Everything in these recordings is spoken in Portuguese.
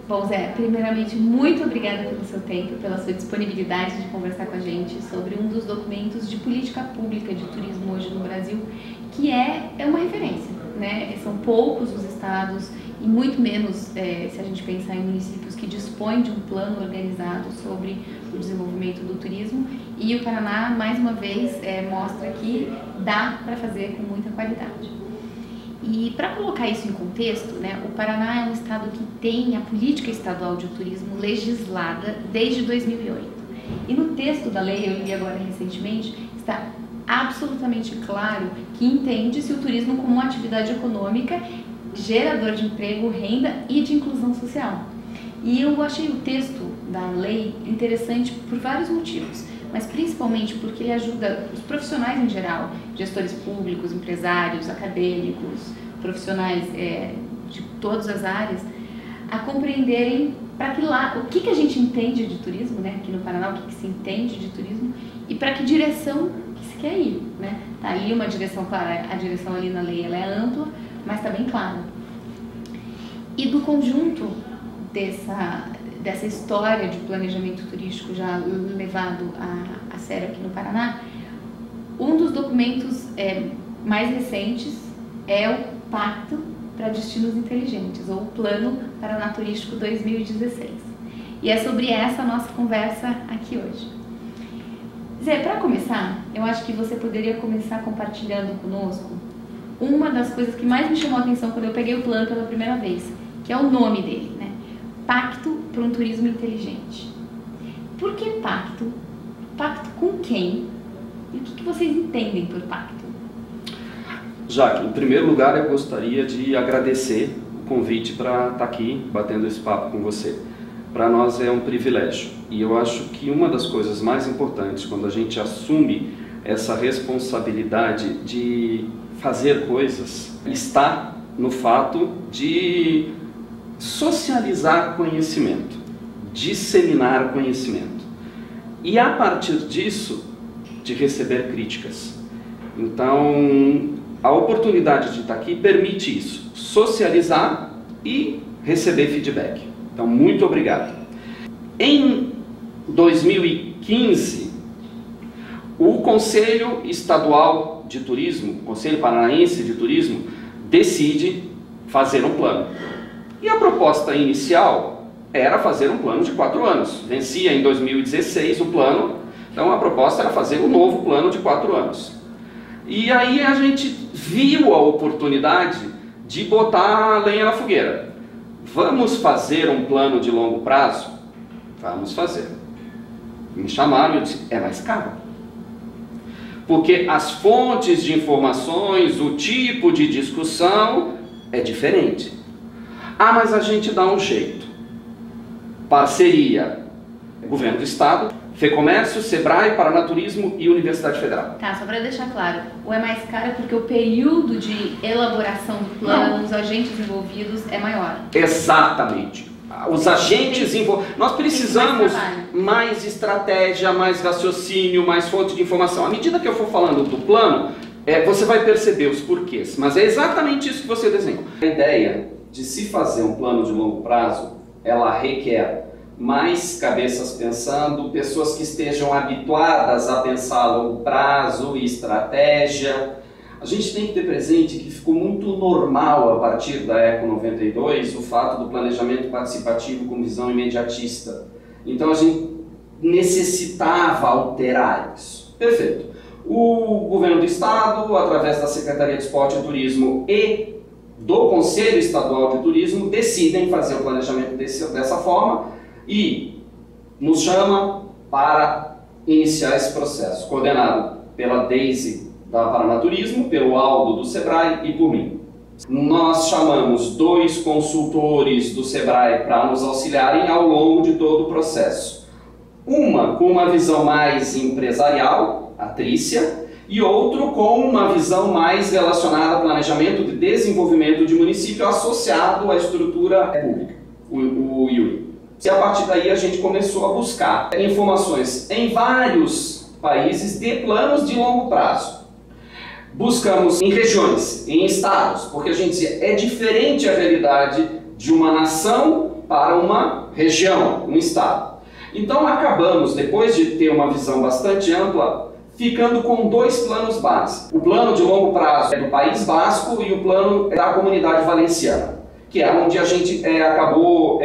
Bom, Zé, primeiramente, muito obrigada pelo seu tempo, pela sua disponibilidade de conversar com a gente sobre um dos documentos de política pública de turismo hoje no Brasil, que é uma referência, né? São poucos os estados e muito menos se a gente pensar em municípios que dispõem de um plano organizado sobre o desenvolvimento do turismo, e o Paraná, mais uma vez, mostra que dá para fazer com muita qualidade. E para colocar isso em contexto, né, o Paraná é um estado que tem a política estadual de turismo legislada desde 2008. E no texto da lei, eu li agora recentemente, está absolutamente claro que entende-se o turismo como uma atividade econômica, gerador de emprego, renda e de inclusão social. E eu achei o texto da lei interessante por vários motivos, mas principalmente porque ele ajuda os profissionais em geral, gestores públicos, empresários, acadêmicos, profissionais de todas as áreas, a compreenderem o que a gente entende de turismo, né, aqui no Paraná, o que se entende de turismo e para que direção que se quer ir, né? Tá ali uma direção clara, a direção ali na lei ela é ampla, mas está bem clara. E do conjunto dessa história de planejamento turístico já levado a sério aqui no Paraná, um dos documentos mais recentes é o Pacto para Destinos Inteligentes, ou o Plano Paraná Turístico 2016. E é sobre essa a nossa conversa aqui hoje. Zé, para começar, eu acho que você poderia começar compartilhando conosco uma das coisas que mais me chamou a atenção quando eu peguei o plano pela primeira vez, que é o nome dele, né? Pacto para um Turismo Inteligente. Por que pacto? Pacto com quem? E o que vocês entendem por pacto? Jaque, em primeiro lugar eu gostaria de agradecer o convite para estar aqui batendo esse papo com você. Para nós é um privilégio e eu acho que uma das coisas mais importantes quando a gente assume essa responsabilidade de fazer coisas está no fato de socializar conhecimento, disseminar conhecimento e a partir disso de receber críticas. Então a oportunidade de estar aqui permite isso, socializar e receber feedback. Então muito obrigado. Em 2015 o Conselho Estadual de Turismo, o Conselho Paranaense de Turismo, decide fazer um plano. E a proposta inicial era fazer um plano de 4 anos. Vencia em 2016 o plano, então a proposta era fazer um novo plano de 4 anos. E aí a gente viu a oportunidade de botar a lenha na fogueira. Vamos fazer um plano de longo prazo? Vamos fazer. Me chamaram e eu disse, é mais caro. Porque as fontes de informações, o tipo de discussão é diferente. Ah, mas a gente dá um jeito. Parceria, Governo do Estado, FEComércio, Sebrae, Paraná Turismo e Universidade Federal. Tá, só para deixar claro, o é mais caro porque o período de elaboração do plano, os agentes envolvidos é maior. Exatamente. Os agentes envolvidos. Nós precisamos mais estratégia, mais raciocínio, mais fonte de informação. À medida que eu for falando do plano, você vai perceber os porquês. Mas é exatamente isso que você desenhou. A ideia de se fazer um plano de longo prazo, ela requer mais cabeças pensando, pessoas que estejam habituadas a pensar a longo prazo e estratégia. A gente tem que ter presente que ficou muito normal a partir da ECO 92 o fato do planejamento participativo com visão imediatista. Então a gente necessitava alterar isso. Perfeito. O Governo do Estado, através da Secretaria de Esporte e Turismo e do Conselho Estadual de Turismo, decidem fazer o planejamento dessa forma e nos chama para iniciar esse processo, coordenado pela Deise da Paraná Turismo, pelo Aldo do Sebrae e por mim. Nós chamamos 2 consultores do Sebrae para nos auxiliarem ao longo de todo o processo. Uma com uma visão mais empresarial, a Trícia, e outro com uma visão mais relacionada ao planejamento de desenvolvimento de município associado à estrutura pública, o Yuri. E a partir daí a gente começou a buscar informações em vários países de planos de longo prazo. Buscamos em regiões, em estados, porque a gente dizia, é diferente a realidade de uma nação para uma região, um estado. Então acabamos, depois de ter uma visão bastante ampla, ficando com dois planos básicos. O plano de longo prazo é do País Basco e o plano da Comunidade Valenciana, que é onde a gente acabou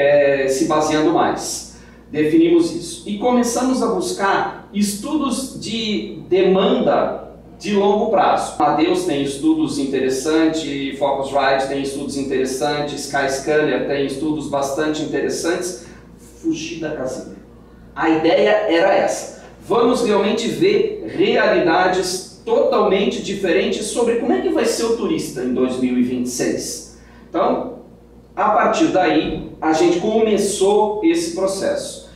se baseando mais. Definimos isso. E começamos a buscar estudos de demanda de longo prazo. Amadeus tem estudos interessantes, Focusrite tem estudos interessantes, Skyscanner tem estudos bastante interessantes. Fugir da casinha. A ideia era essa. Vamos realmente ver realidades totalmente diferentes sobre como é que vai ser o turista em 2026. Então, a partir daí, a gente começou esse processo.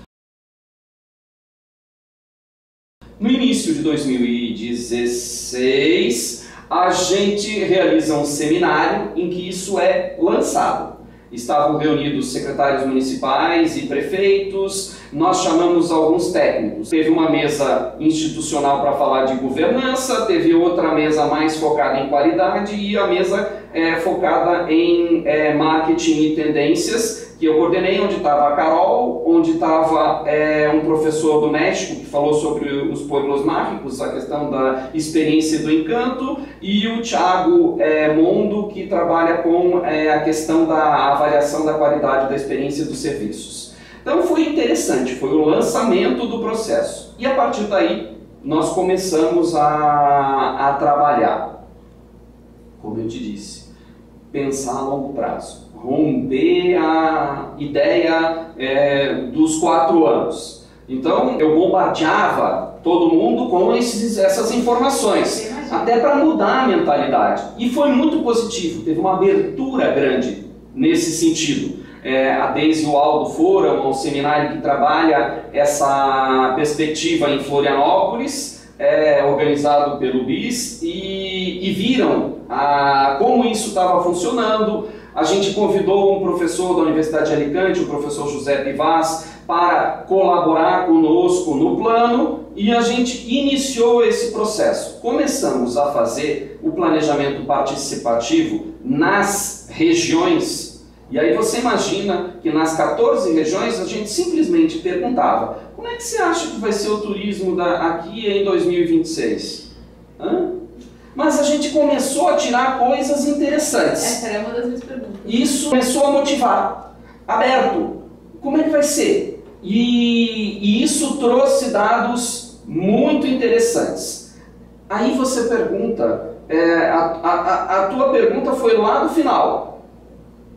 No início de 2016, a gente realiza um seminário em que isso é lançado. Estavam reunidos secretários municipais e prefeitos, nós chamamos alguns técnicos. Teve uma mesa institucional para falar de governança, teve outra mesa mais focada em qualidade e a mesa focada em marketing e tendências, que eu coordenei, onde estava a Carol, onde estava um professor do México que falou sobre os pueblos mágicos, a questão da experiência do encanto, e o Thiago Mondo, que trabalha com a questão da avaliação da qualidade da experiência dos serviços. Então foi interessante, foi o lançamento do processo. E a partir daí nós começamos a trabalhar, como eu te disse, pensar a longo prazo. Romper a ideia dos 4 anos. Então eu bombardeava todo mundo com essas informações, até para mudar a mentalidade. E foi muito positivo, teve uma abertura grande nesse sentido. A Deise e o Aldo foram ao seminário que trabalha essa perspectiva em Florianópolis, organizado pelo BIS, e viram como isso estava funcionando. A gente convidou um professor da Universidade de Alicante, o professor José Pivaz, para colaborar conosco no plano e a gente iniciou esse processo. Começamos a fazer o planejamento participativo nas regiões. E aí você imagina que nas 14 regiões a gente simplesmente perguntava: como é que você acha que vai ser o turismo aqui em 2026? Mas a gente começou a tirar coisas interessantes. Essa era uma das minhas perguntas. Isso começou a motivar. Aberto. Como é que vai ser? E isso trouxe dados muito interessantes. Aí você pergunta, a tua pergunta foi lá no final.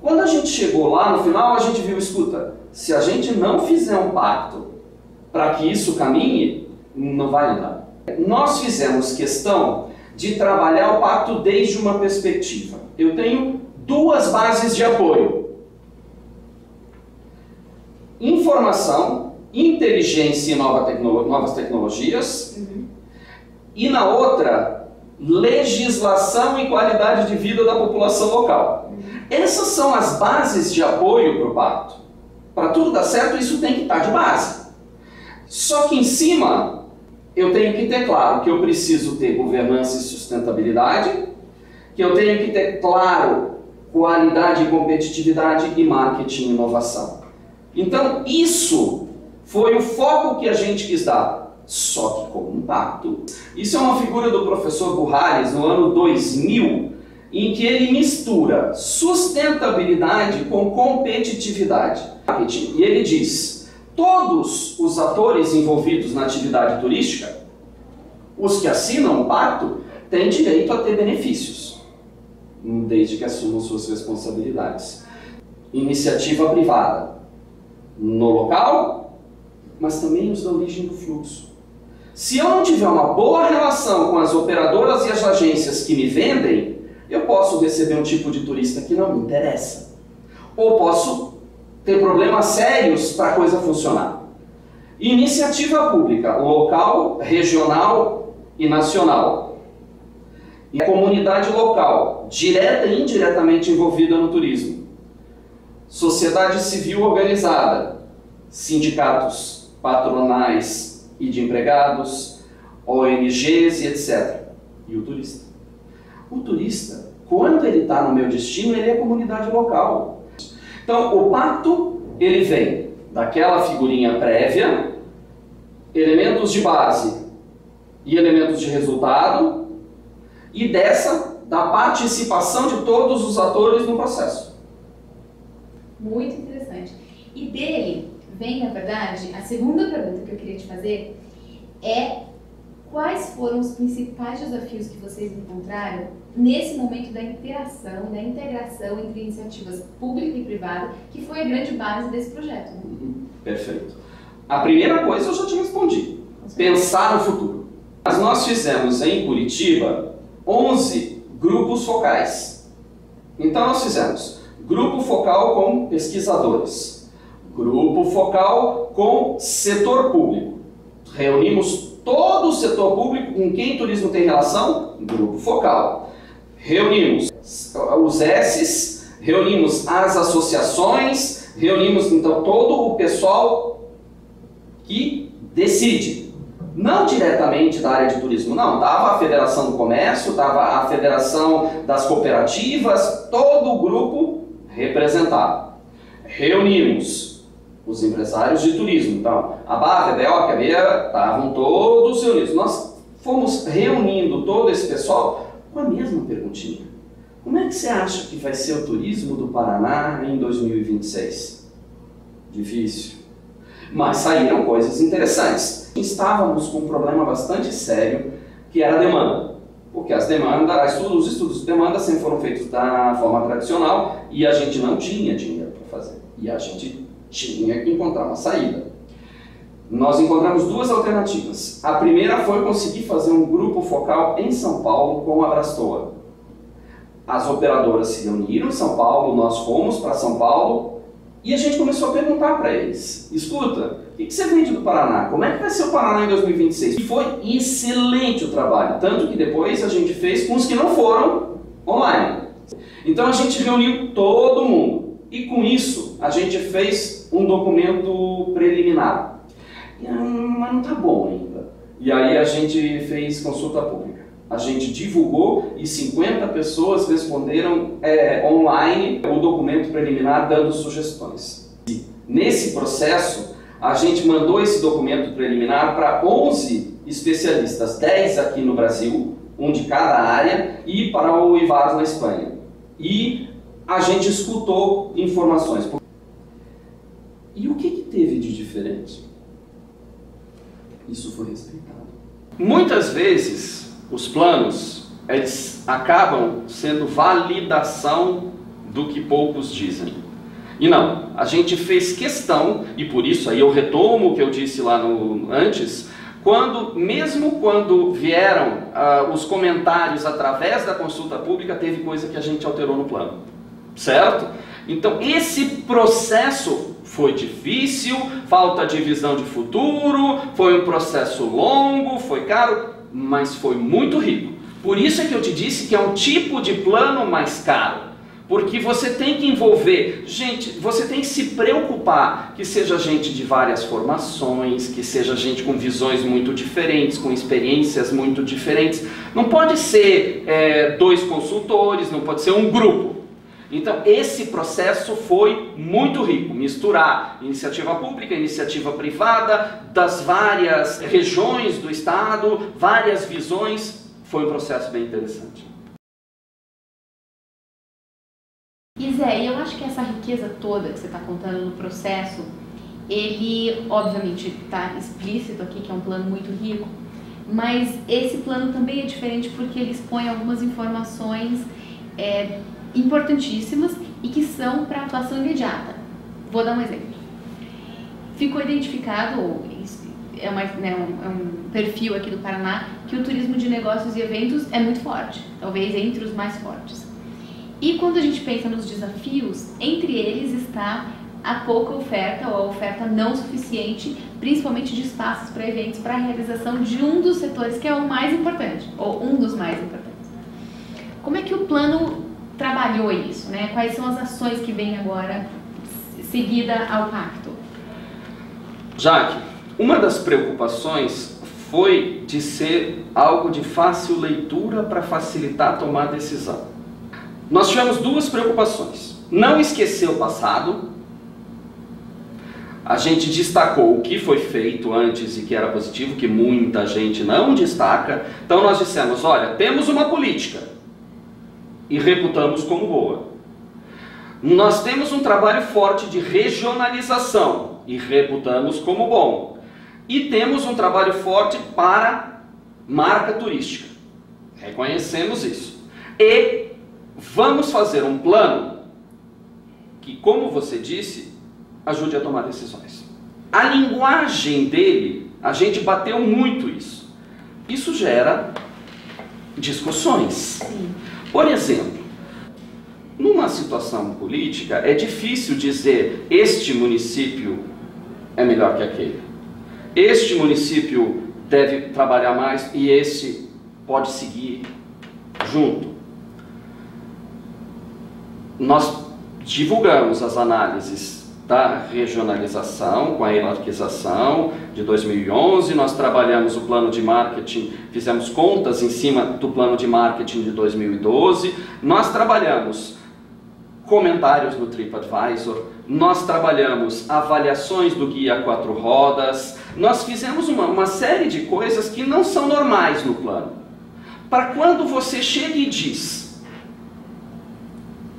Quando a gente chegou lá no final, a gente viu, escuta, se a gente não fizer um pacto para que isso caminhe, não vai andar. Nós fizemos questão de trabalhar o pacto desde uma perspectiva. Eu tenho 2 bases de apoio: informação, inteligência e novas tecnologias, e na outra, legislação e qualidade de vida da população local. Essas são as bases de apoio para o pacto. Para tudo dar certo, isso tem que estar de base. Só que em cima, eu tenho que ter claro que eu preciso ter governança e sustentabilidade, que eu tenho que ter claro qualidade e competitividade e marketing e inovação. Então isso foi o foco que a gente quis dar, só que com um pacto. Isso é uma figura do professor Burrales no ano 2000, em que ele mistura sustentabilidade com competitividade. E ele diz: todos os atores envolvidos na atividade turística, os que assinam o pacto, têm direito a ter benefícios, desde que assumam suas responsabilidades. Iniciativa privada, no local, mas também os da origem do fluxo. Se eu não tiver uma boa relação com as operadoras e as agências que me vendem, eu posso receber um tipo de turista que não me interessa. Ou posso ter problemas sérios para a coisa funcionar. Iniciativa pública, local, regional e nacional. E a comunidade local, direta e indiretamente envolvida no turismo. Sociedade civil organizada, sindicatos patronais e de empregados, ONGs e etc. E o turista. O turista, quando ele está no meu destino, ele é comunidade local. Então, o pacto ele vem daquela figurinha prévia, elementos de base e elementos de resultado, e da participação de todos os atores no processo. Muito interessante. E dele vem, na verdade, a segunda pergunta que eu queria te fazer é: quais foram os principais desafios que vocês encontraram nesse momento da interação, da integração entre iniciativas pública e privada, que foi a grande base desse projeto? Né? Perfeito. A primeira coisa eu já te respondi. Pensar no futuro. Mas nós fizemos em Curitiba 11 grupos focais. Então nós fizemos grupo focal com pesquisadores, grupo focal com setor público. Reunimos todo o setor público com quem turismo tem relação, grupo focal. Reunimos os S's, reunimos as associações, reunimos então todo o pessoal que decide. Não diretamente da área de turismo, não. Estava a Federação do Comércio, estava a Federação das Cooperativas, todo o grupo representado. Reunimos os empresários de turismo, então, a BAF, a BEO, a CABEA, estavam todos reunidos. Nós fomos reunindo todo esse pessoal com a mesma perguntinha. Como é que você acha que vai ser o turismo do Paraná em 2026? Difícil. Mas saíram coisas interessantes. Estávamos com um problema bastante sério, que era a demanda. Porque os estudos de demanda sempre foram feitos da forma tradicional e a gente não tinha dinheiro para fazer. E a gente tinha que encontrar uma saída. Nós encontramos duas alternativas. A primeira foi conseguir fazer um grupo focal em São Paulo com a Abrastoa. As operadoras se reuniram em São Paulo, nós fomos para São Paulo e a gente começou a perguntar para eles: escuta, o que você vende do Paraná? Como é que vai ser o Paraná em 2026? E foi excelente o trabalho, tanto que depois a gente fez com os que não foram online. Então a gente reuniu todo mundo e com isso a gente fez um documento preliminar. Mas não está bom ainda. E aí a gente fez consulta pública. A gente divulgou e 50 pessoas responderam online o documento preliminar dando sugestões. E nesse processo, a gente mandou esse documento preliminar para 11 especialistas, 10 aqui no Brasil, um de cada área, e para o IVARS na Espanha. E a gente escutou informações. E o que teve de diferente? Isso foi respeitado. Muitas vezes, os planos, eles acabam sendo validação do que poucos dizem. E não, a gente fez questão, e por isso aí eu retomo o que eu disse lá antes, mesmo quando vieram os comentários através da consulta pública, teve coisa que a gente alterou no plano, certo? Então esse processo foi difícil, falta de visão de futuro, foi um processo longo, foi caro, mas foi muito rico. Por isso é que eu te disse que é um tipo de plano mais caro. Porque você tem que envolver gente, você tem que se preocupar que seja gente de várias formações, que seja gente com visões muito diferentes, com experiências muito diferentes. Não pode ser 2 consultores, não pode ser um grupo. Então esse processo foi muito rico, misturar iniciativa pública, iniciativa privada, das várias regiões do estado, várias visões, foi um processo bem interessante. E Zé, eu acho que essa riqueza toda que você está contando no processo, ele obviamente está explícito aqui que é um plano muito rico, mas esse plano também é diferente porque ele expõe algumas informações importantíssimas e que são para atuação imediata. Vou dar um exemplo. Ficou identificado, um perfil aqui do Paraná, que o turismo de negócios e eventos é muito forte, talvez entre os mais fortes. E quando a gente pensa nos desafios, entre eles está a pouca oferta ou a oferta não suficiente, principalmente de espaços para eventos, para a realização de um dos setores que é o mais importante, ou um dos mais importantes. Como é que o plano trabalhou isso, né? Quais são as ações que vêm agora seguida ao pacto? Jaque, uma das preocupações foi de ser algo de fácil leitura para facilitar a tomar a decisão. Nós tivemos 2 preocupações. Não esquecer o passado A gente destacou o que foi feito antes e que era positivo, que muita gente não destaca. Então nós dissemos, olha, temos uma política e reputamos como boa. Nós temos um trabalho forte de regionalização e reputamos como bom. E temos um trabalho forte para marca turística. Reconhecemos isso. E vamos fazer um plano que, como você disse, ajude a tomar decisões. A linguagem dele, a gente bateu muito isso. Isso gera discussões. Sim. Por exemplo, numa situação política, é difícil dizer este município é melhor que aquele. Este município deve trabalhar mais e esse pode seguir junto. Nós divulgamos as análises da regionalização com a hierarquização de 2011, nós trabalhamos o plano de marketing, fizemos contas em cima do plano de marketing de 2012, nós trabalhamos comentários no TripAdvisor, nós trabalhamos avaliações do Guia 4 Rodas, nós fizemos uma série de coisas que não são normais no plano. Para quando você chega e diz,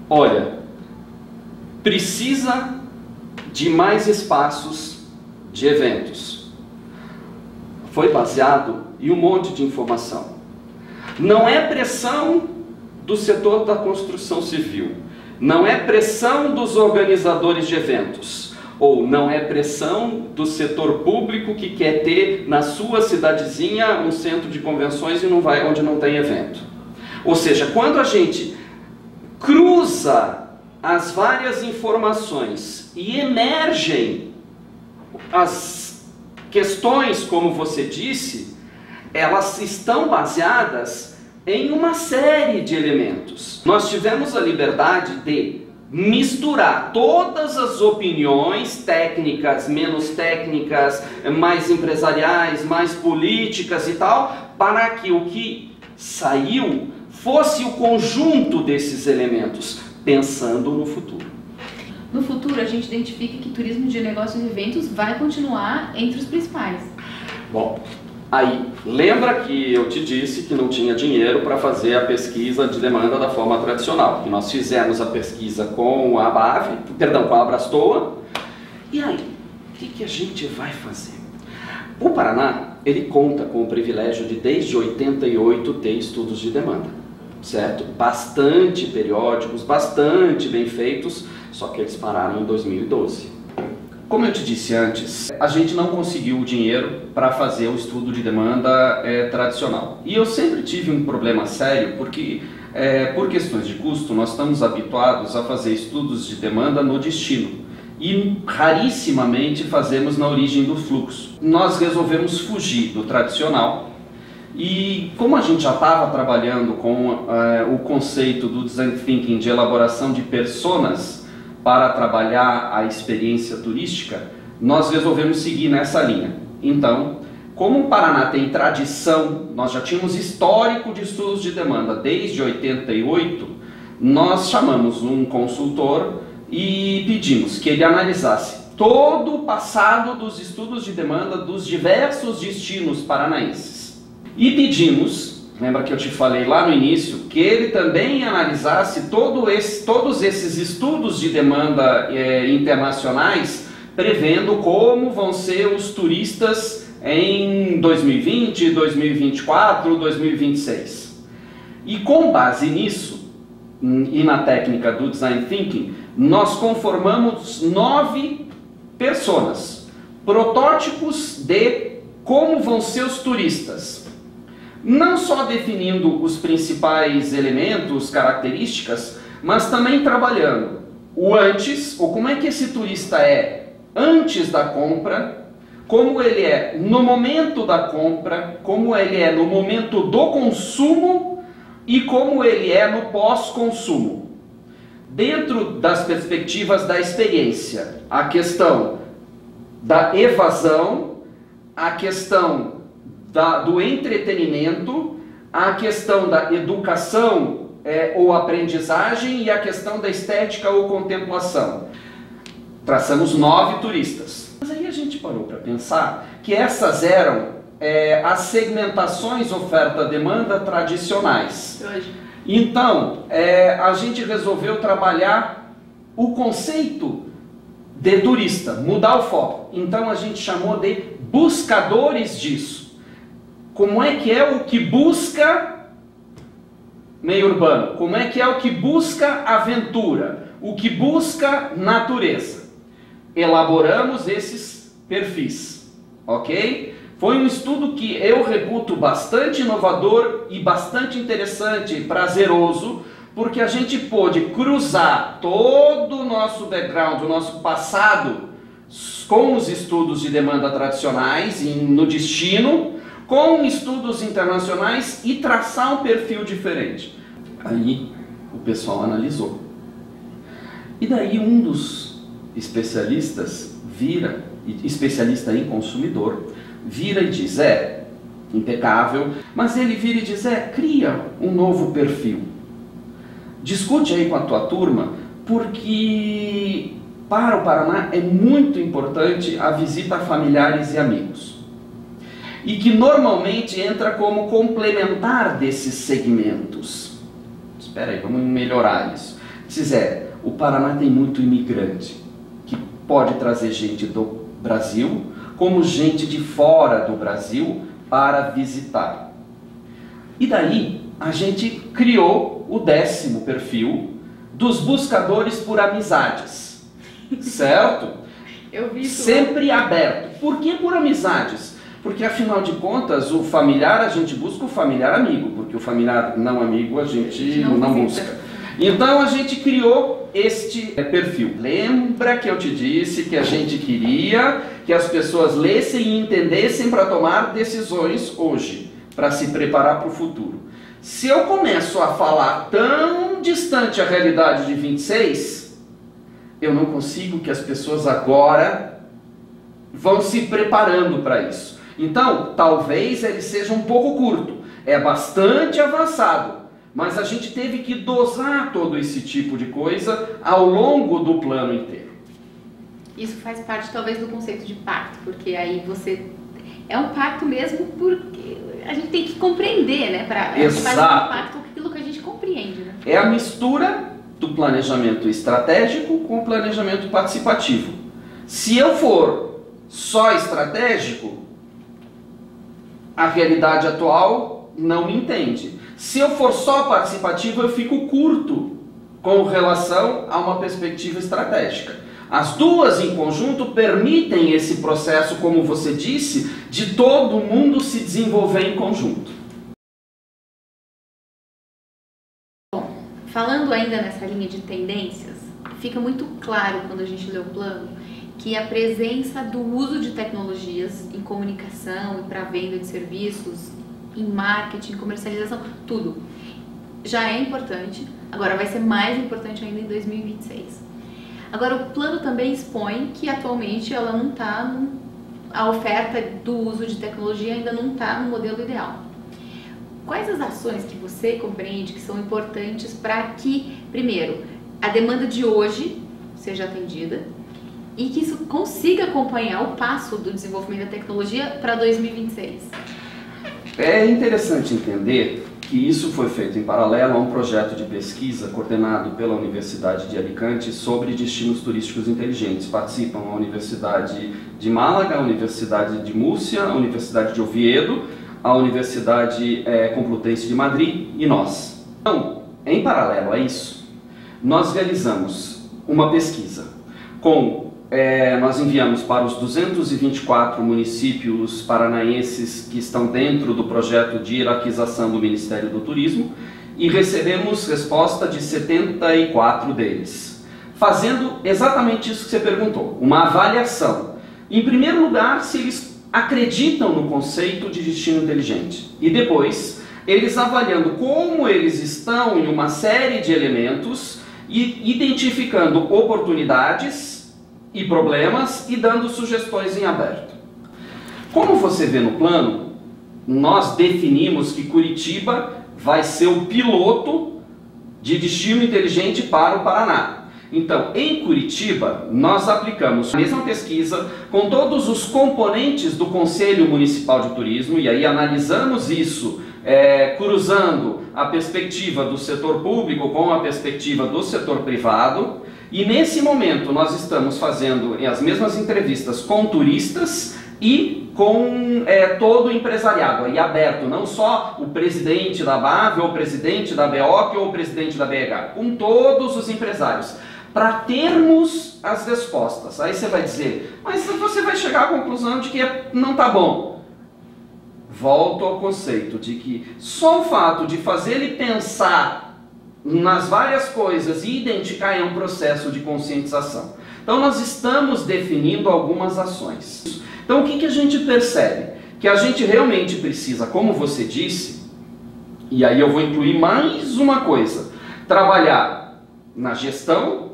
olha, precisa de mais espaços de eventos. Foi baseado em um monte de informação. Não é pressão do setor da construção civil, não é pressão dos organizadores de eventos, ou não é pressão do setor público que quer ter na sua cidadezinha um centro de convenções e não vai onde não tem evento. Ou seja, quando a gente cruza as várias informações e emergem as questões, como você disse, elas estão baseadas em uma série de elementos. Nós tivemos a liberdade de misturar todas as opiniões técnicas, menos técnicas, mais empresariais, mais políticas e tal, para que o que saiu fosse o conjunto desses elementos, pensando no futuro. No futuro, a gente identifica que turismo de negócios e eventos vai continuar entre os principais. Bom, aí, lembra que eu te disse que não tinha dinheiro para fazer a pesquisa de demanda da forma tradicional, que nós fizemos a pesquisa com a ABAV, com a Abrastoa, e aí, o que a gente vai fazer? O Paraná, ele conta com o privilégio de, desde 88, ter estudos de demanda. Certo? Bastante periódicos, bastante bem feitos, só que eles pararam em 2012. Como eu te disse antes, a gente não conseguiu o dinheiro para fazer o estudo de demanda tradicional. E eu sempre tive um problema sério, porque por questões de custo, nós estamos habituados a fazer estudos de demanda no destino. E rarissimamente fazemos na origem do fluxo. Nós resolvemos fugir do tradicional. E como a gente já estava trabalhando com o conceito do Design Thinking de elaboração de personas para trabalhar a experiência turística, nós resolvemos seguir nessa linha. Então, como o Paraná tem tradição, nós já tínhamos histórico de estudos de demanda desde 88, nós chamamos um consultor e pedimos que ele analisasse todo o passado dos estudos de demanda dos diversos destinos paranaenses. E pedimos, lembra que eu te falei lá no início, que ele também analisasse todos esses estudos de demanda internacionais, prevendo como vão ser os turistas em 2020, 2024, 2026. E com base nisso, e na técnica do Design Thinking, nós conformamos 9 personas, protótipos de como vão ser os turistas. Não só definindo os principais elementos, características, mas também trabalhando o antes, ou como é que esse turista é antes da compra, como ele é no momento da compra, como ele é no momento do consumo e como ele é no pós-consumo. Dentro das perspectivas da experiência, a questão da evasão, a questão do entretenimento, a questão da educação ou aprendizagem e a questão da estética ou contemplação. Traçamos 9 turistas. parou para pensar que essas eram as segmentações oferta-demanda tradicionais. Então, a gente resolveu trabalhar o conceito de turista, mudar o foco. Então a gente chamou de buscadores disso. Como é que é o que busca meio urbano? Como é que é o que busca aventura? O que busca natureza? Elaboramos esses perfis, ok? Foi um estudo que eu reputo bastante inovador e bastante interessante e prazeroso, porque a gente pôde cruzar todo o nosso background, o nosso passado, com os estudos de demanda tradicionais no destino, com estudos internacionais e traçar um perfil diferente. Aí o pessoal analisou. E daí um dos especialistas especialista em consumidor, vira e diz, impecável, mas ele vira e diz, cria um novo perfil. Discute aí com a tua turma, porque para o Paraná é muito importante a visita a familiares e amigos. E que normalmente entra como complementar desses segmentos. Espera aí, vamos melhorar isso. Diz, o Paraná tem muito imigrante, que pode trazer gente do Brasil, como gente de fora do Brasil para visitar. E daí a gente criou o 10º perfil dos buscadores por amizades, certo? Eu vi isso. Sempre aberto. Por que por amizades? Porque afinal de contas o familiar a gente busca o familiar amigo, porque o familiar não amigo a gente não busca. Então a gente criou este perfil. Lembra que eu te disse que a gente queria que as pessoas lessem e entendessem para tomar decisões hoje, para se preparar para o futuro. Se eu começo a falar tão distante a realidade de 26, eu não consigo que as pessoas agora vão se preparando para isso. Então, talvez ele seja um pouco curto, é bastante avançado, mas a gente teve que dosar todo esse tipo de coisa ao longo do plano inteiro. Isso faz parte talvez do conceito de pacto, porque aí você... É um pacto mesmo porque a gente tem que compreender, né? A gente faz um pacto com aquilo que a gente compreende, né? É a mistura do planejamento estratégico com o planejamento participativo. Se eu for só estratégico, a realidade atual não me entende. Se eu for só participativo, eu fico curto com relação a uma perspectiva estratégica. As duas em conjunto permitem esse processo, como você disse, de todo mundo se desenvolver em conjunto. Bom, falando ainda nessa linha de tendências, fica muito claro quando a gente lê o plano que a presença do uso de tecnologias em comunicação e para venda de serviços, em marketing, comercialização, tudo, já é importante, agora vai ser mais importante ainda em 2026. Agora o plano também expõe que atualmente ela não está, a oferta do uso de tecnologia ainda não está no modelo ideal. Quais as ações que você compreende que são importantes para que, primeiro, a demanda de hoje seja atendida e que isso consiga acompanhar o passo do desenvolvimento da tecnologia para 2026? É interessante entender que isso foi feito em paralelo a um projeto de pesquisa coordenado pela Universidade de Alicante sobre destinos turísticos inteligentes. Participam a Universidade de Málaga, a Universidade de Múrcia, a Universidade de Oviedo, a Universidade Complutense de Madrid e nós. Então, em paralelo a isso, nós realizamos uma pesquisa nós enviamos para os 224 municípios paranaenses que estão dentro do projeto de hierarquização do Ministério do Turismo e recebemos resposta de 74 deles, fazendo exatamente isso que você perguntou, uma avaliação. Em primeiro lugar, se eles acreditam no conceito de destino inteligente e depois, eles avaliando como eles estão em uma série de elementos e identificando oportunidades e problemas e dando sugestões em aberto. Como você vê no plano, nós definimos que Curitiba vai ser o piloto de destino inteligente para o Paraná. Então, em Curitiba, nós aplicamos a mesma pesquisa com todos os componentes do Conselho Municipal de Turismo, e aí analisamos isso cruzando a perspectiva do setor público com a perspectiva do setor privado, e nesse momento nós estamos fazendo as mesmas entrevistas com turistas e com todo o empresariado, aí aberto, não só o presidente da BAV, ou o presidente da BEOC, ou o presidente da BH, com todos os empresários, para termos as respostas. Aí você vai dizer, mas você vai chegar à conclusão de que não está bom. Volto ao conceito de que só o fato de fazer ele pensar nas várias coisas e identificar é um processo de conscientização. Então nós estamos definindo algumas ações. Então o que a gente percebe? Que a gente realmente precisa, como você disse, e aí eu vou incluir mais uma coisa, trabalhar na gestão,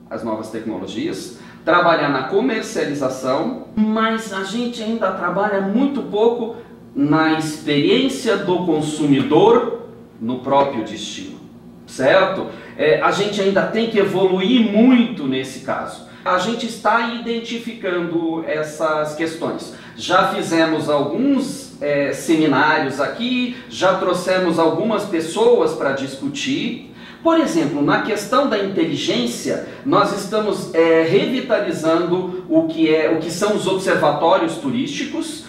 as novas tecnologias, trabalhar na comercialização, mas a gente ainda trabalha muito pouco na experiência do consumidor no próprio destino, certo? A gente ainda tem que evoluir muito nesse caso. A gente está identificando essas questões. Já fizemos alguns seminários aqui, já trouxemos algumas pessoas para discutir. Por exemplo, na questão da inteligência, nós estamos revitalizando o que são os observatórios turísticos,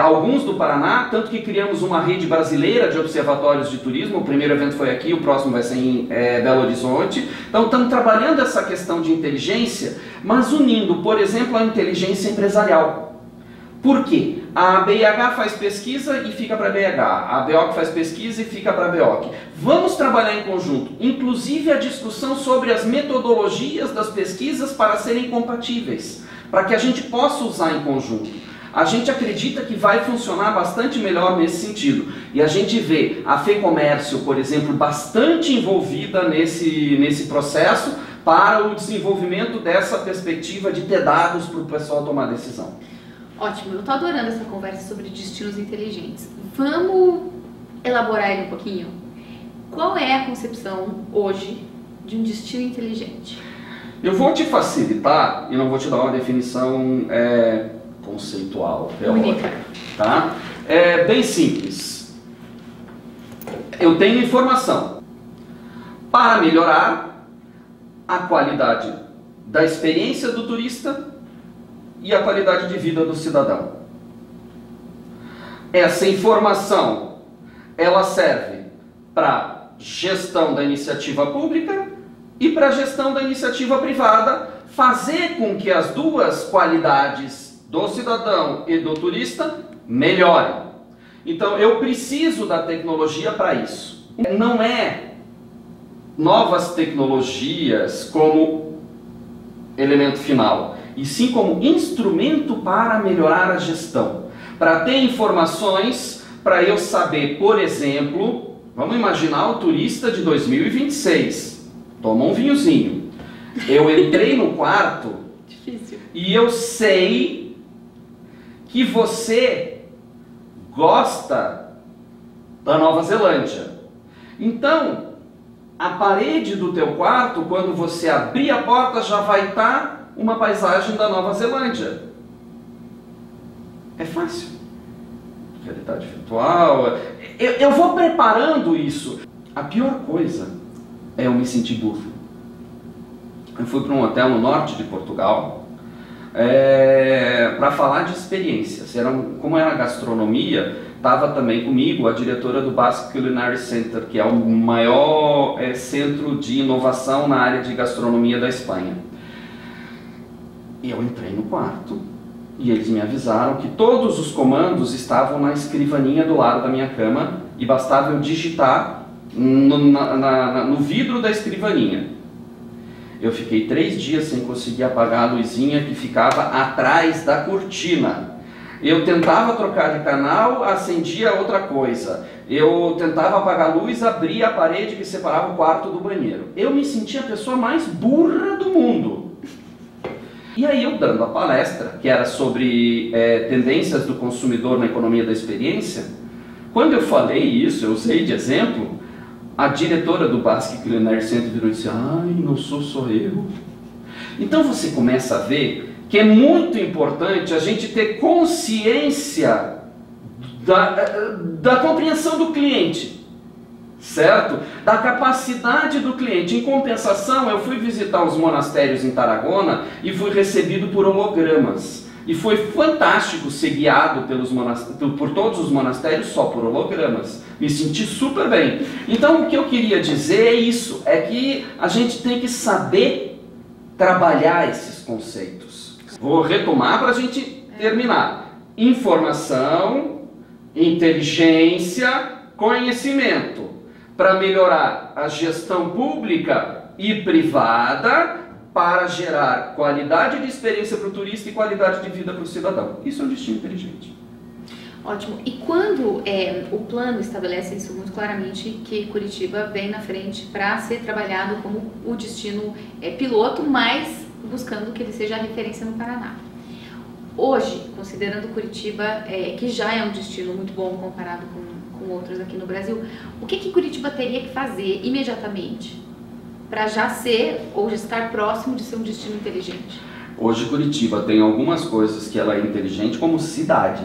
alguns do Paraná, tanto que criamos uma rede brasileira de observatórios de turismo. O primeiro evento foi aqui, o próximo vai ser em Belo Horizonte. Então estamos trabalhando essa questão de inteligência, mas unindo, por exemplo, a inteligência empresarial. Por quê? A BH faz pesquisa e fica para a BH, a BEOC faz pesquisa e fica para a BEOC. Vamos trabalhar em conjunto, inclusive a discussão sobre as metodologias das pesquisas para serem compatíveis, para que a gente possa usar em conjunto. A gente acredita que vai funcionar bastante melhor nesse sentido. E a gente vê a FEComércio, por exemplo, bastante envolvida nesse processo para o desenvolvimento dessa perspectiva de ter dados para o pessoal tomar decisão. Ótimo, eu estou adorando essa conversa sobre destinos inteligentes. Vamos elaborar ele um pouquinho? Qual é a concepção hoje de um destino inteligente? Eu vou te facilitar e não vou te dar uma definição conceitual, teórica, tá? É bem simples. Eu tenho informação para melhorar a qualidade da experiência do turista e a qualidade de vida do cidadão. Essa informação, ela serve para gestão da iniciativa pública e para gestão da iniciativa privada, fazer com que as duas qualidades do cidadão e do turista melhorem. Então eu preciso da tecnologia para isso. Não é novas tecnologias como elemento final, e sim como instrumento para melhorar a gestão, para ter informações, para eu saber, por exemplo, vamos imaginar o turista de 2026, toma um vinhozinho, eu entrei no quarto e eu sei que você gosta da Nova Zelândia, então a parede do teu quarto, quando você abrir a porta, já vai estar uma paisagem da Nova Zelândia. É fácil. Realidade virtual. Eu vou preparando isso. A pior coisa é eu me sentir burro. Eu fui para um hotel no norte de Portugal para falar de experiências. Como era gastronomia, estava também comigo a diretora do Basque Culinary Center, que é o maior centro de inovação na área de gastronomia da Espanha. E eu entrei no quarto e eles me avisaram que todos os comandos estavam na escrivaninha do lado da minha cama e bastava eu digitar no vidro da escrivaninha. Eu fiquei 3 dias sem conseguir apagar a luzinha que ficava atrás da cortina. Eu tentava trocar de canal, acendia outra coisa. Eu tentava apagar a luz, abria a parede que separava o quarto do banheiro. Eu me sentia a pessoa mais burra do mundo. E aí eu dando a palestra, que era sobre tendências do consumidor na economia da experiência, quando eu falei isso, eu usei de exemplo, a diretora do Basque Culinary Center virou e disse: ai, não sou só eu. Então você começa a ver que é muito importante a gente ter consciência da compreensão do cliente, certo? Da capacidade do cliente. Em compensação, eu fui visitar os monastérios em Tarragona e fui recebido por hologramas. E foi fantástico ser guiado por todos os monastérios só por hologramas. Me senti super bem. Então o que eu queria dizer é isso, é que a gente tem que saber trabalhar esses conceitos. Vou retomar para a gente terminar. Informação, inteligência, conhecimento. Para melhorar a gestão pública e privada, para gerar qualidade de experiência para o turista e qualidade de vida para o cidadão. Isso é um destino inteligente. Ótimo. E quando o plano estabelece isso muito claramente, que Curitiba vem na frente para ser trabalhado como o destino piloto, mas buscando que ele seja a referência no Paraná. Hoje, considerando Curitiba, que já é um destino muito bom comparado com outros aqui no Brasil, o que Curitiba teria que fazer imediatamente para já ser ou já estar próximo de ser um destino inteligente? Hoje Curitiba tem algumas coisas que ela é inteligente como cidade,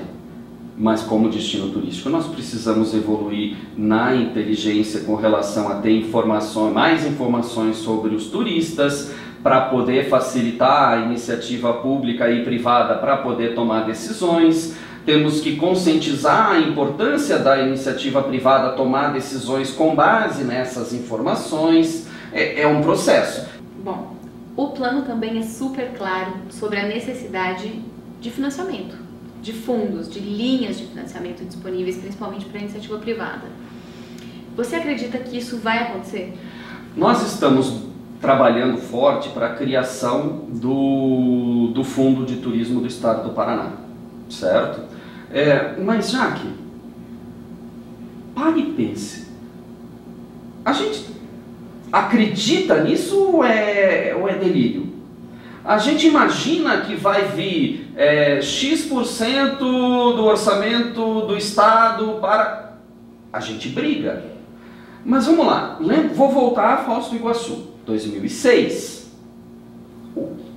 mas como destino turístico nós precisamos evoluir na inteligência com relação a ter mais informações sobre os turistas, para poder facilitar a iniciativa pública e privada para poder tomar decisões. Temos que conscientizar a importância da iniciativa privada tomar decisões com base nessas informações. É um processo. Bom, o plano também é super claro sobre a necessidade de financiamento, de fundos, de linhas de financiamento disponíveis, principalmente para a iniciativa privada. Você acredita que isso vai acontecer? Nós estamos trabalhando forte para a criação do Fundo de Turismo do Estado do Paraná, certo? Mas, Jaque, pare e pense. A gente acredita nisso ou é delírio? A gente imagina que vai vir X% do orçamento do Estado para... A gente briga. Mas vamos lá, vou voltar a Foz do Iguaçu, 2006.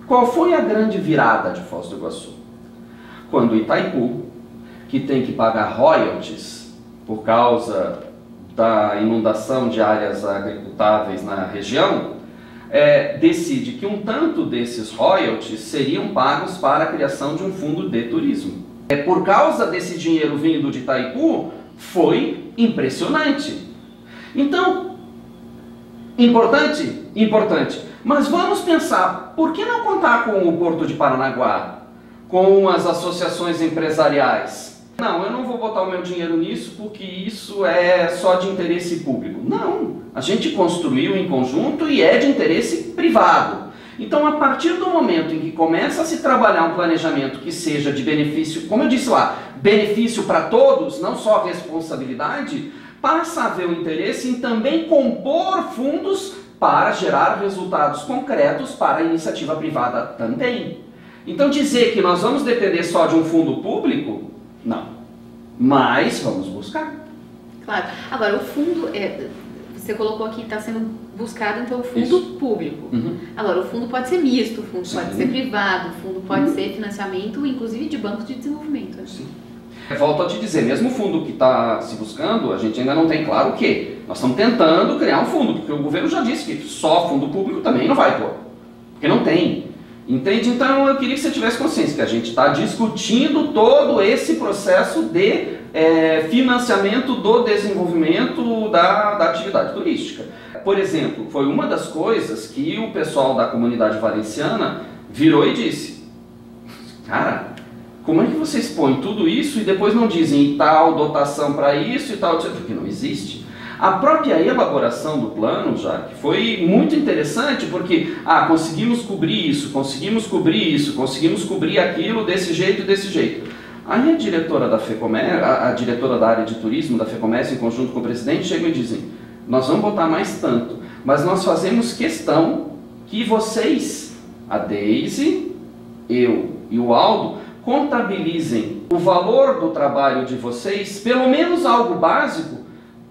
Qual foi a grande virada de Foz do Iguaçu? Quando Itaipu, que tem que pagar royalties por causa da inundação de áreas agricultáveis na região, decide que um tanto desses royalties seriam pagos para a criação de um fundo de turismo. Por causa desse dinheiro vindo de Itaipu, foi impressionante. Então, importante? Importante. Mas vamos pensar, por que não contar com o Porto de Paranaguá, com as associações empresariais? Não, eu não vou botar o meu dinheiro nisso porque isso é só de interesse público. Não, a gente construiu em conjunto e é de interesse privado. Então, a partir do momento em que começa a se trabalhar um planejamento que seja de benefício, como eu disse lá, benefício para todos, não só responsabilidade, passa a haver o interesse em também compor fundos para gerar resultados concretos para a iniciativa privada também. Então, dizer que nós vamos depender só de um fundo público, não. Mas vamos buscar. Claro. Agora, o fundo, você colocou aqui, está sendo buscado, então, o fundo Isso. público. Uhum. Agora, o fundo pode ser misto, o fundo Sim. pode ser privado, o fundo pode ser financiamento, inclusive de bancos de desenvolvimento. Sim. Volto a te dizer, mesmo o fundo que está se buscando, a gente ainda não tem claro o quê. Nós estamos tentando criar um fundo, porque o governo já disse que só fundo público também não vai pôr. Porque não tem. Entende? Então eu queria que você tivesse consciência que a gente está discutindo todo esse processo de financiamento do desenvolvimento da atividade turística. Por exemplo, foi uma das coisas que o pessoal da comunidade valenciana virou e disse: cara, como é que vocês põem tudo isso e depois não dizem tal dotação para isso e tal, porque não existe. A própria elaboração do plano, já que foi muito interessante, porque conseguimos cobrir isso, conseguimos cobrir isso, conseguimos cobrir aquilo desse jeito e desse jeito. Aí a diretora da FEComércio, a diretora da área de turismo da FEComércio, em conjunto com o presidente, chegam e dizem: nós vamos botar mais tanto, mas nós fazemos questão que vocês, a Deise, eu e o Aldo, contabilizem o valor do trabalho de vocês, pelo menos algo básico,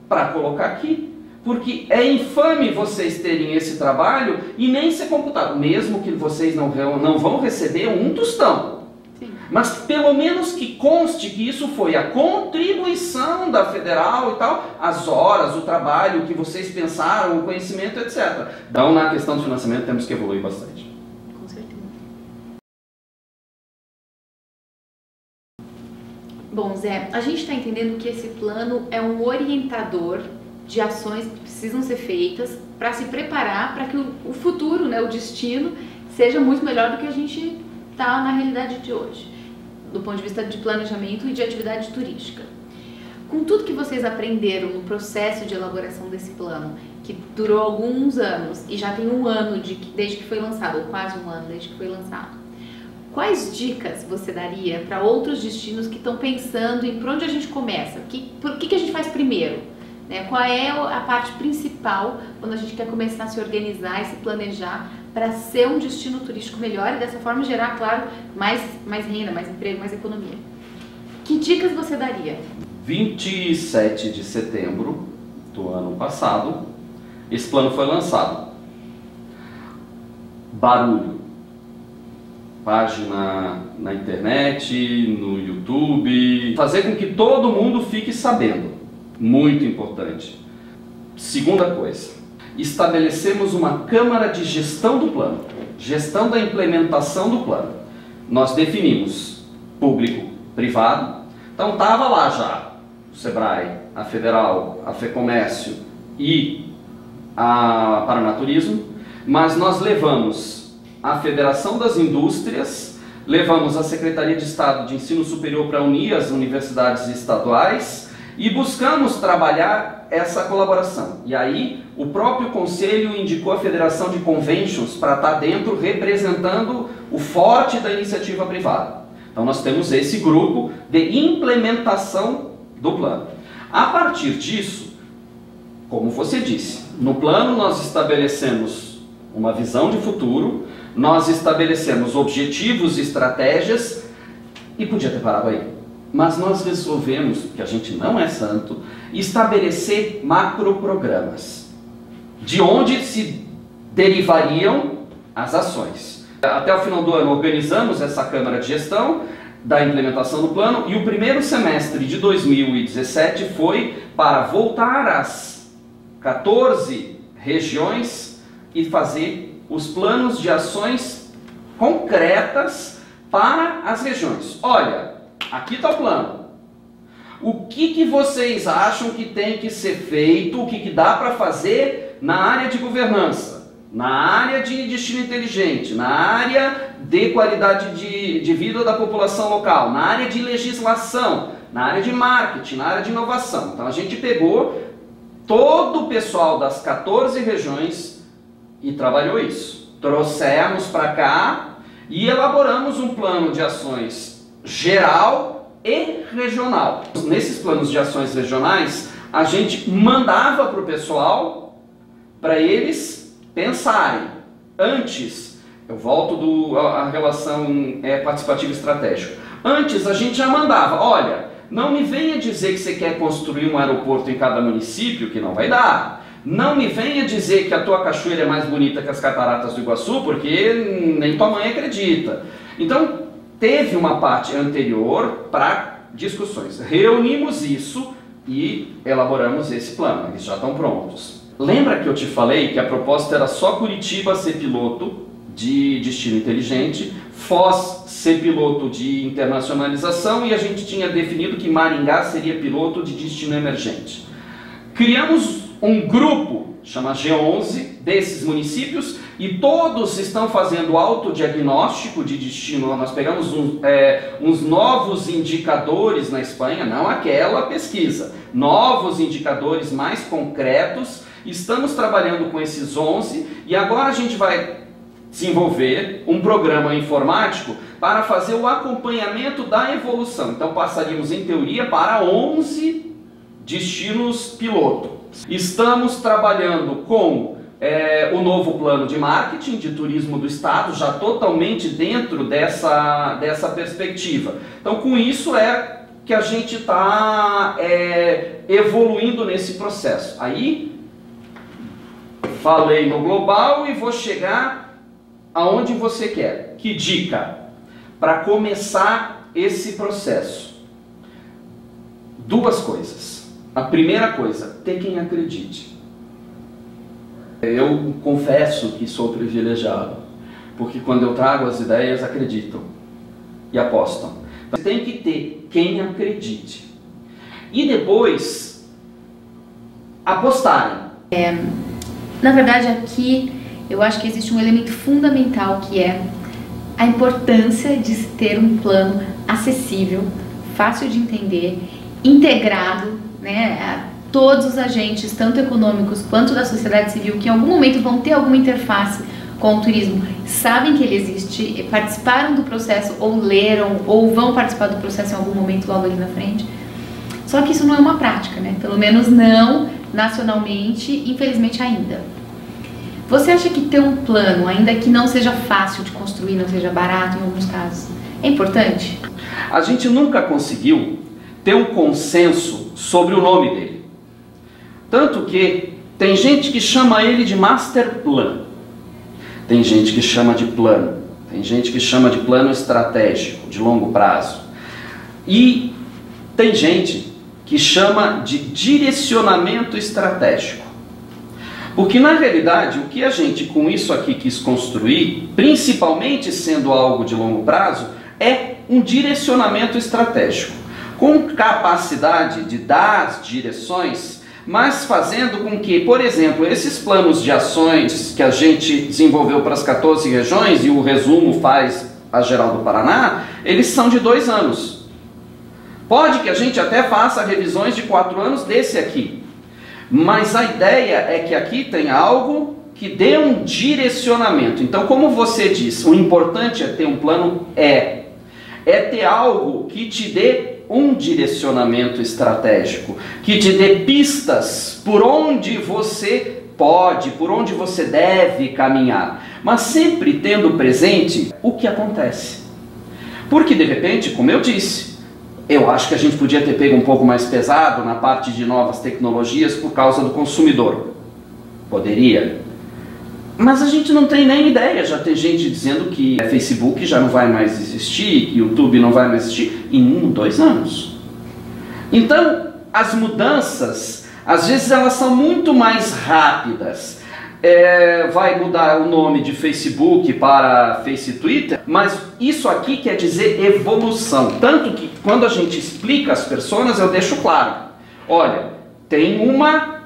para colocar aqui. porque é infame vocês terem esse trabalho e nem ser computado, mesmo que vocês não vão receber um tostão. Sim. Mas pelo menos que conste que isso foi a contribuição da federal e tal, as horas, o trabalho que vocês pensaram, o conhecimento, etc. Então, na questão do financiamento, temos que evoluir bastante. Com certeza. Bom, Zé, a gente está entendendo que esse plano é um orientador de ações que precisam ser feitas para se preparar para que o futuro, né, o destino, seja muito melhor do que a gente está na realidade de hoje, do ponto de vista de planejamento e de atividade turística. Com tudo que vocês aprenderam no processo de elaboração desse plano, que durou alguns anos e já tem um ano desde que foi lançado, ou quase um ano desde que foi lançado, quais dicas você daria para outros destinos que estão pensando em por onde a gente começa? Por que a gente faz primeiro? Qual é a parte principal quando a gente quer começar a se organizar e se planejar para ser um destino turístico melhor e dessa forma gerar, claro, mais renda, mais emprego, mais economia? Que dicas você daria? 27 de setembro do ano passado, esse plano foi lançado. Barulho. Página na internet, no YouTube. Fazer com que todo mundo fique sabendo. Muito importante. Segunda coisa, estabelecemos uma Câmara de Gestão do Plano, gestão da implementação do plano. Nós definimos público, privado, então estava lá já o SEBRAE, a Federal, a FEComércio e a Paranaturismo, mas nós levamos a Federação das Indústrias, levamos a Secretaria de Estado de Ensino Superior para unir as universidades estaduais, e buscamos trabalhar essa colaboração. E aí, o próprio Conselho indicou a Federação de Conventions para estar dentro, representando o forte da iniciativa privada. Então, nós temos esse grupo de implementação do plano. A partir disso, como você disse, no plano nós estabelecemos uma visão de futuro, nós estabelecemos objetivos e estratégias, e podia ter parado aí. Mas nós resolvemos, que a gente não é santo, estabelecer macroprogramas, de onde se derivariam as ações. Até o final do ano organizamos essa Câmara de Gestão da implementação do plano e o primeiro semestre de 2017 foi para voltar às 14 regiões e fazer os planos de ações concretas para as regiões. Olha, aqui está o plano. O que vocês acham que tem que ser feito, o que dá para fazer na área de governança, na área de destino inteligente, na área de qualidade de vida da população local, na área de legislação, na área de marketing, na área de inovação. Então a gente pegou todo o pessoal das 14 regiões e trabalhou isso. Trouxemos para cá e elaboramos um plano de ações geral e regional. Nesses planos de ações regionais, a gente mandava para o pessoal, para eles pensarem. Antes, eu volto à relação participativa estratégica. Antes a gente já mandava, olha, não me venha dizer que você quer construir um aeroporto em cada município, que não vai dar. Não me venha dizer que a tua cachoeira é mais bonita que as cataratas do Iguaçu, porque nem tua mãe acredita. Então, teve uma parte anterior para discussões. Reunimos isso e elaboramos esse plano. Eles já estão prontos. Lembra que eu te falei que a proposta era só Curitiba ser piloto de destino inteligente, Foz ser piloto de internacionalização e a gente tinha definido que Maringá seria piloto de destino emergente. Criamos um grupo, chama G11, desses municípios e todos estão fazendo autodiagnóstico de destino. Nós pegamos uns novos indicadores na Espanha, não aquela pesquisa, novos indicadores mais concretos. Estamos trabalhando com esses 11 e agora a gente vai desenvolver um programa informático para fazer o acompanhamento da evolução. Então passaríamos em teoria para 11 destinos piloto. Estamos trabalhando com o novo plano de marketing de turismo do estado, já totalmente dentro dessa perspectiva. Então com isso que a gente está evoluindo nesse processo. Aí falei no global e vou chegar aonde você quer. Que dica? Para começar esse processo. Duas coisas. A primeira coisa, ter quem acredite. Eu confesso que sou privilegiado, porque quando eu trago as ideias, acreditam e apostam. Então, tem que ter quem acredite. E depois, apostarem. Na verdade, aqui eu acho que existe um elemento fundamental, que é a importância de se ter um plano acessível, fácil de entender, integrado, né, a todos os agentes, tanto econômicos quanto da sociedade civil, que em algum momento vão ter alguma interface com o turismo, sabem que ele existe, participaram do processo, ou leram, ou vão participar do processo em algum momento logo ali na frente. Só que isso não é uma prática, né? Pelo menos não nacionalmente, infelizmente ainda. Você acha que ter um plano, ainda que não seja fácil de construir, não seja barato em alguns casos, é importante? A gente nunca conseguiu ter um consenso sobre o nome dele. Tanto que tem gente que chama ele de master plan, tem gente que chama de plano, tem gente que chama de plano estratégico, de longo prazo. E tem gente que chama de direcionamento estratégico. Porque na realidade o que a gente com isso aqui quis construir, principalmente sendo algo de longo prazo, é um direcionamento estratégico, com capacidade de dar as direções, mas fazendo com que, por exemplo, esses planos de ações que a gente desenvolveu para as 14 regiões, e o resumo faz a geral do Paraná, eles são de 2 anos. Pode que a gente até faça revisões de 4 anos desse aqui, mas a ideia é que aqui tem algo que dê um direcionamento. Então, como você disse, o importante é ter um plano, é ter algo que te dê um direcionamento estratégico, que te dê pistas por onde você pode, por onde você deve caminhar, mas sempre tendo presente o que acontece. Porque de repente, como eu disse, eu acho que a gente podia ter pego um pouco mais pesado na parte de novas tecnologias por causa do consumidor. Poderia. Mas a gente não tem nem ideia, já tem gente dizendo que Facebook já não vai mais existir, que YouTube não vai mais existir em 1, 2 anos. Então, as mudanças, às vezes elas são muito mais rápidas. Vai mudar o nome de Facebook para Face Twitter, mas isso aqui quer dizer evolução. Tanto que quando a gente explica às pessoas, eu deixo claro. Olha, tem uma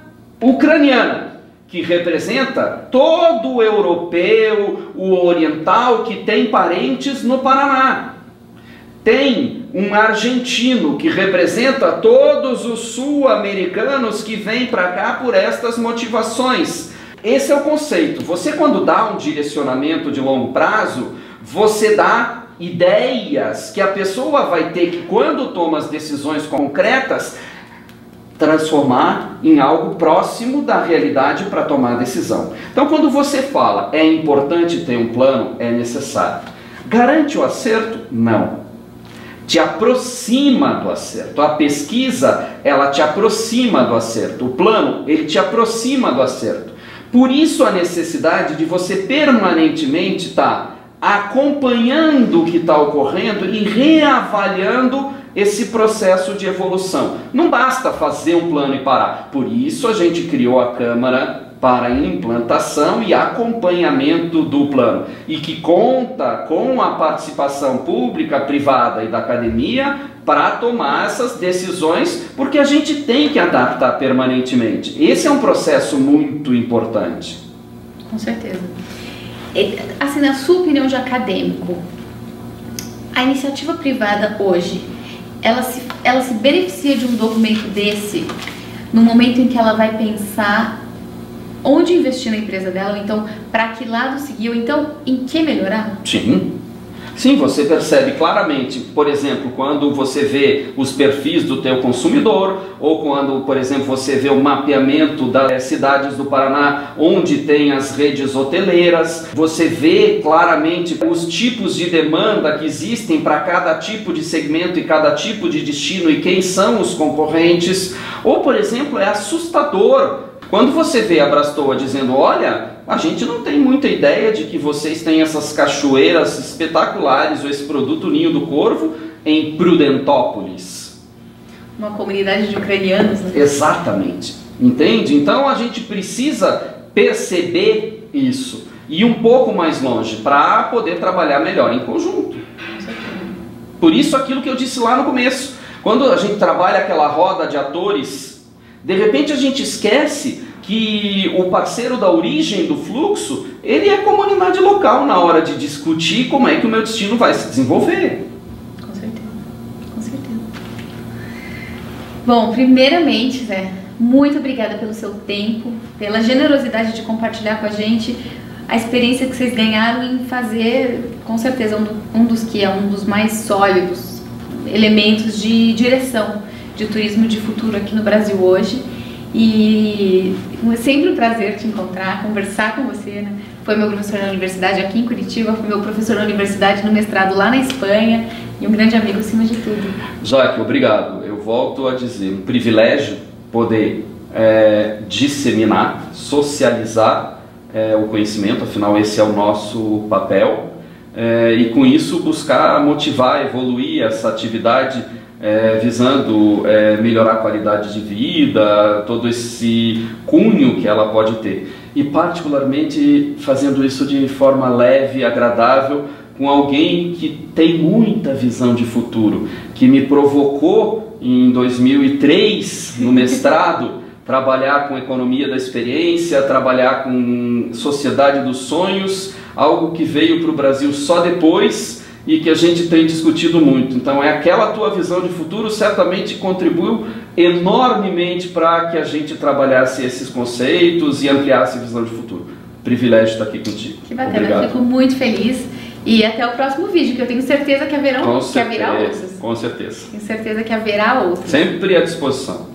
ucraniana que representa todo o europeu, o oriental, que tem parentes no Paraná. Tem um argentino que representa todos os sul-americanos que vêm para cá por estas motivações. Esse é o conceito. Você, quando dá um direcionamento de longo prazo, você dá ideias que a pessoa vai ter que, quando toma as decisões concretas, transformar em algo próximo da realidade para tomar a decisão. Então, quando você fala é importante ter um plano, é necessário. Garante o acerto? Não. Te aproxima do acerto. A pesquisa, ela te aproxima do acerto. O plano, ele te aproxima do acerto. Por isso a necessidade de você permanentemente estar acompanhando o que está ocorrendo e reavaliando esse processo de evolução. Não basta fazer um plano e parar. Por isso a gente criou a Câmara para implantação e acompanhamento do plano, e que conta com a participação pública, privada e da academia para tomar essas decisões, porque a gente tem que adaptar permanentemente. Esse é um processo muito importante. Com certeza. Assim, na sua opinião de acadêmico, a iniciativa privada hoje, ela se beneficia de um documento desse no momento em que ela vai pensar onde investir na empresa dela, ou então para que lado seguir, ou então em que melhorar? Sim. Sim, você percebe claramente, por exemplo, quando você vê os perfis do teu consumidor, ou quando, por exemplo, você vê o mapeamento das cidades do Paraná, onde tem as redes hoteleiras, você vê claramente os tipos de demanda que existem para cada tipo de segmento e cada tipo de destino e quem são os concorrentes. Ou, por exemplo, é assustador Quando você vê a Brastoa dizendo, olha, a gente não tem muita ideia de que vocês têm essas cachoeiras espetaculares ou esse produto Ninho do Corvo em Prudentópolis. Uma comunidade de ucranianos, né? Exatamente. Entende? Então a gente precisa perceber isso e ir um pouco mais longe para poder trabalhar melhor em conjunto. Por isso aquilo que eu disse lá no começo, quando a gente trabalha aquela roda de atores, de repente a gente esquece que o parceiro da origem do fluxo, ele é a comunidade local na hora de discutir como é que o meu destino vai se desenvolver. Com certeza, com certeza. Bom, primeiramente, Zé, muito obrigada pelo seu tempo, pela generosidade de compartilhar com a gente a experiência que vocês ganharam em fazer, com certeza, um dos mais sólidos elementos de direção de turismo de futuro aqui no Brasil hoje. E é sempre um prazer te encontrar, conversar com você, né? Foi meu professor na universidade aqui em Curitiba, foi meu professor na universidade no mestrado lá na Espanha e um grande amigo acima de tudo. Joaquim, obrigado. Eu volto a dizer, um privilégio poder disseminar, socializar o conhecimento, afinal esse é o nosso papel, e com isso buscar motivar, evoluir essa atividade visando melhorar a qualidade de vida, todo esse cunho que ela pode ter. E particularmente fazendo isso de forma leve, agradável, com alguém que tem muita visão de futuro, que me provocou em 2003, no mestrado, trabalhar com economia da experiência, trabalhar com sociedade dos sonhos, algo que veio para o Brasil só depois e que a gente tem discutido muito. Então aquela tua visão de futuro certamente contribuiu enormemente para que a gente trabalhasse esses conceitos e ampliasse a visão de futuro. Privilégio estar aqui contigo. Que bacana, obrigado. Eu fico muito feliz. E até o próximo vídeo, que eu tenho certeza que haverá outros. Com certeza. Tenho certeza que haverá outros. Sempre à disposição.